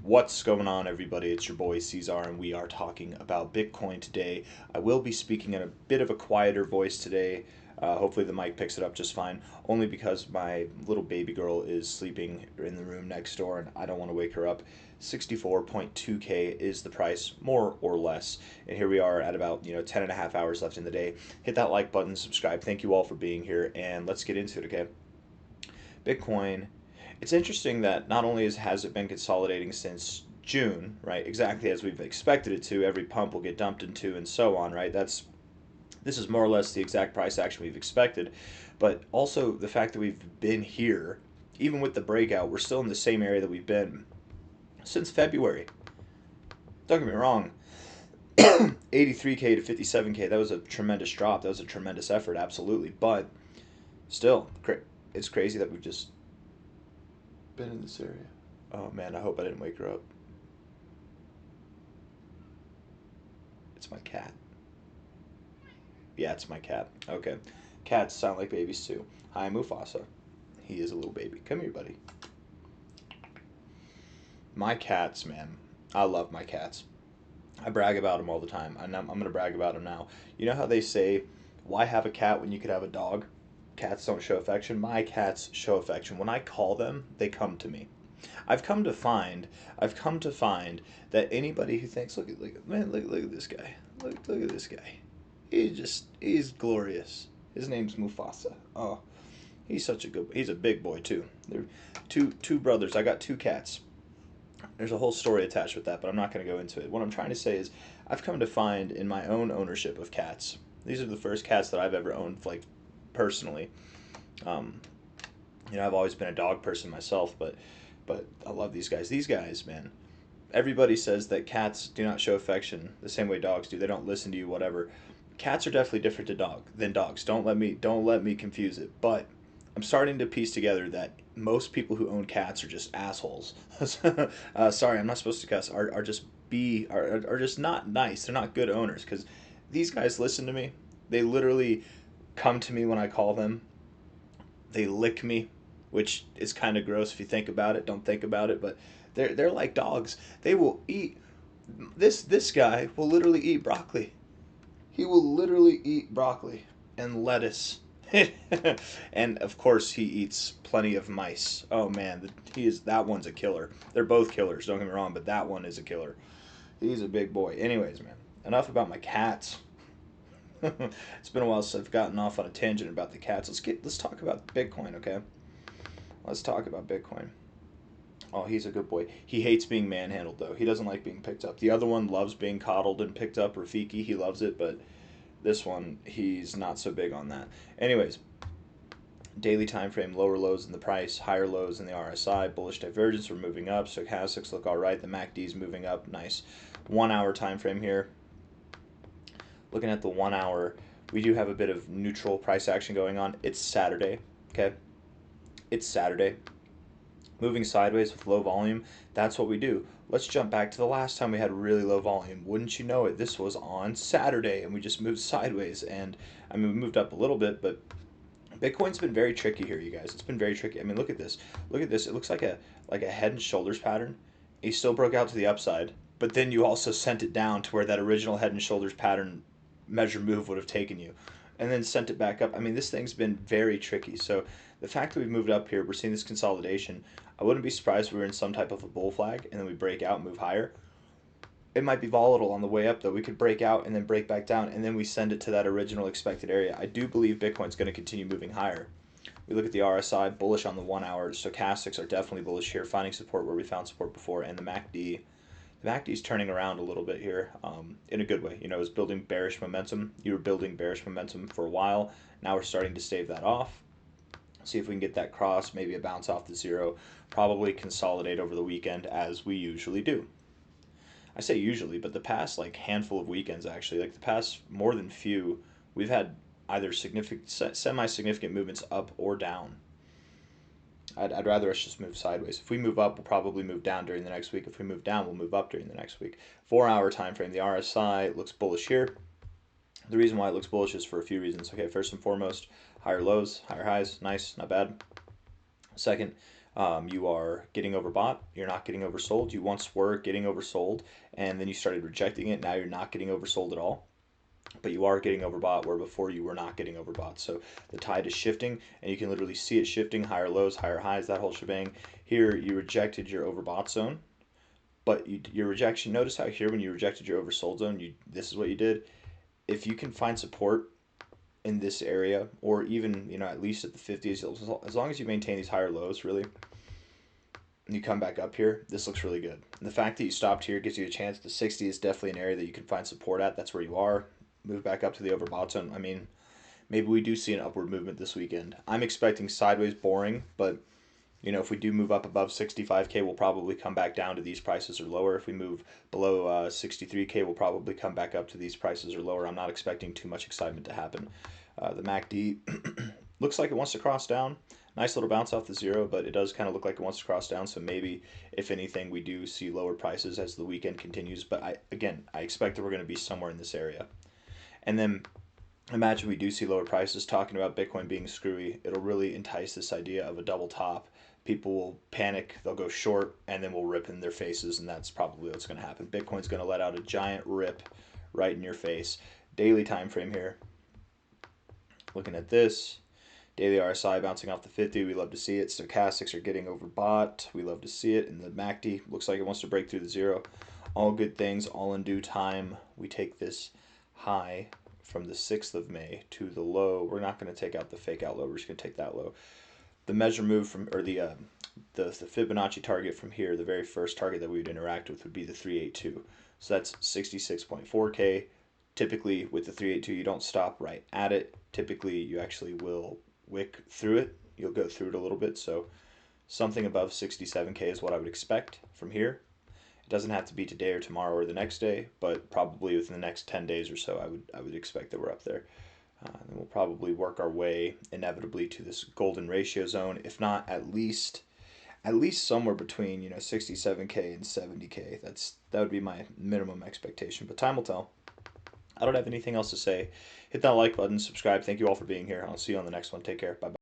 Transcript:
What's going on, everybody? It's your boy C-Zar, and we are talking about Bitcoin today. I will be speaking in a bit of a quieter voice today. Hopefully the mic picks it up just fine, only because my little baby girl is sleeping in the room next door, and I don't want to wake her up. 64.2K is the price, more or less. And here we are at about 10 and a half hours left in the day. Hit that like button, subscribe. Thank you all for being here, and let's get into it, okay? Bitcoin. It's interesting that not only has it been consolidating since June, right? Exactly as we've expected it to. Every pump will get dumped into, and so on, right? This is more or less the exact price action we've expected, but also the fact that we've been here, even with the breakout, we're still in the same area that we've been since February. Don't get me wrong. 83K to 57K, that was a tremendous drop. That was a tremendous effort, absolutely. But still, it's crazy that we've just been in this area. Oh man, I hope I didn't wake her up. It's my cat. Yeah, it's my cat. Okay. Cats sound like babies too. Hi, Mufasa. He is a little baby. Come here, buddy. My cats, man. I love my cats. I brag about them all the time. I'm going to brag about them now. You know how they say, why have a cat when you could have a dog? Cats don't show affection. My cats show affection. When I call them, they come to me. I've come to find that anybody who thinks, look at this guy. Look at this guy. He's glorious. His name's Mufasa. Oh, he's a big boy too. They're two brothers. I got two cats. There's a whole story attached with that, but I'm not going to go into it. What I'm trying to say is I've come to find in my own ownership of cats. These are the first cats that I've ever owned, like, personally. I've always been a dog person myself, but I love these guys. These guys, man. Everybody says that cats do not show affection the same way dogs do. They don't listen to you, whatever. Cats are definitely different than dogs. Don't let me confuse it. But I'm starting to piece together that most people who own cats are just assholes. Sorry, I'm not supposed to cuss. Are just not nice. They're not good owners, because these guys listen to me. They literally come to me when I call them. They lick me, which is kind of gross if you think about it. Don't think about it, but they're like dogs. They will eat. This guy will literally eat broccoli. He will literally eat broccoli and lettuce. And of course he eats plenty of mice. Oh man, that one's a killer. They're both killers, don't get me wrong, but that one is a killer. He's a big boy. Anyways, man, enough about my cats. It's been a while since I've gotten off on a tangent about the cats. Let's talk about Bitcoin, okay? Let's talk about Bitcoin. Oh, he's a good boy. He hates being manhandled, though. He doesn't like being picked up. The other one loves being coddled and picked up. Rafiki, he loves it, but this one, he's not so big on that. Anyways, daily time frame, lower lows in the price, higher lows in the RSI, bullish divergence, we're moving up. Stochastics look all right. The MACD's moving up, nice. 1 hour time frame here. Looking at the 1 hour, we do have a bit of neutral price action going on. It's Saturday, okay? It's Saturday. Moving sideways with low volume, that's what we do. Let's jump back to the last time we had really low volume. Wouldn't you know it, this was on Saturday, and we just moved sideways. And I mean, we moved up a little bit, but Bitcoin's been very tricky here, you guys. It's been very tricky. I mean, look at this. Look at this. It looks like a head and shoulders pattern. He still broke out to the upside, but then you also sent it down to where that original head and shoulders pattern measure move would have taken you, and then sent it back up. I mean, this thing's been very tricky. So the fact that we've moved up here, we're seeing this consolidation. I wouldn't be surprised if we were in some type of a bull flag and then we break out and move higher. It might be volatile on the way up, though. We could break out and then break back down, and then we send it to that original expected area. I do believe Bitcoin's going to continue moving higher. We look at the RSI, bullish on the 1 hour. Stochastics are definitely bullish here, finding support where we found support before, and the MACD. The MACD's turning around a little bit here, in a good way. It was building bearish momentum. You were building bearish momentum for a while. Now we're starting to stave that off. See if we can get that cross, maybe a bounce off the zero. Probably consolidate over the weekend, as we usually do. I say usually, but the past handful of weekends, actually, the past more than few, we've had either semi-significant movements up or down. I'd rather us just move sideways. If we move up, we'll probably move down during the next week. If we move down, we'll move up during the next week. 4 hour time frame, the RSI looks bullish here. The reason why it looks bullish is for a few reasons. Okay, first and foremost, higher lows, higher highs, nice, not bad. Second, You are getting overbought. You're not getting oversold. You once were getting oversold, and then you started rejecting it. Now you're not getting oversold at all, but you are getting overbought where before you were not getting overbought. So the tide is shifting, and you can literally see it shifting, higher lows, higher highs, that whole shebang. Here you rejected your overbought zone, but your rejection, notice how here when you rejected your oversold zone, this is what you did. If you can find support in this area, or even at least at the 50s, as long as you maintain these higher lows, really, and you come back up here, this looks really good. And the fact that you stopped here gives you a chance. The 60 is definitely an area that you can find support at. That's where you are. Move back up to the overbought zone. I mean, maybe we do see an upward movement this weekend. I'm expecting sideways boring, but if we do move up above 65K, we'll probably come back down to these prices or lower. If we move below 63K, we'll probably come back up to these prices or lower. I'm not expecting too much excitement to happen. The MACD looks like it wants to cross down. Nice little bounce off the zero, but it does kind of look like it wants to cross down. So maybe, if anything, we do see lower prices as the weekend continues. But I expect that we're going to be somewhere in this area. And then imagine we do see lower prices. Talking about Bitcoin being screwy, it'll really entice this idea of a double top. People will panic, they'll go short, and then we'll rip in their faces, and that's probably what's going to happen. Bitcoin's going to let out a giant rip right in your face. Daily time frame here. Looking at this, daily RSI bouncing off the 50. We love to see it. Stochastics are getting overbought. We love to see it. And the MACD looks like it wants to break through the zero. All good things, all in due time. We take this high from the 6th of May to the low. We're not going to take out the fake out low. We're just going to take that low. The measure move from, or the Fibonacci target from here, the very first target that we would interact with would be the 382. So that's 66.4K. Typically with the 382, you don't stop right at it. Typically you actually will wick through it. You'll go through it a little bit. So something above 67K is what I would expect from here. It doesn't have to be today or tomorrow or the next day, but probably within the next 10 days or so, I would expect that we're up there. And we'll probably work our way inevitably to this golden ratio zone, if not at least somewhere between 67K and 70K. That would be my minimum expectation, but time will tell. I don't have anything else to say. Hit that like button, subscribe. Thank you all for being here. I'll see you on the next one. Take care. Bye bye.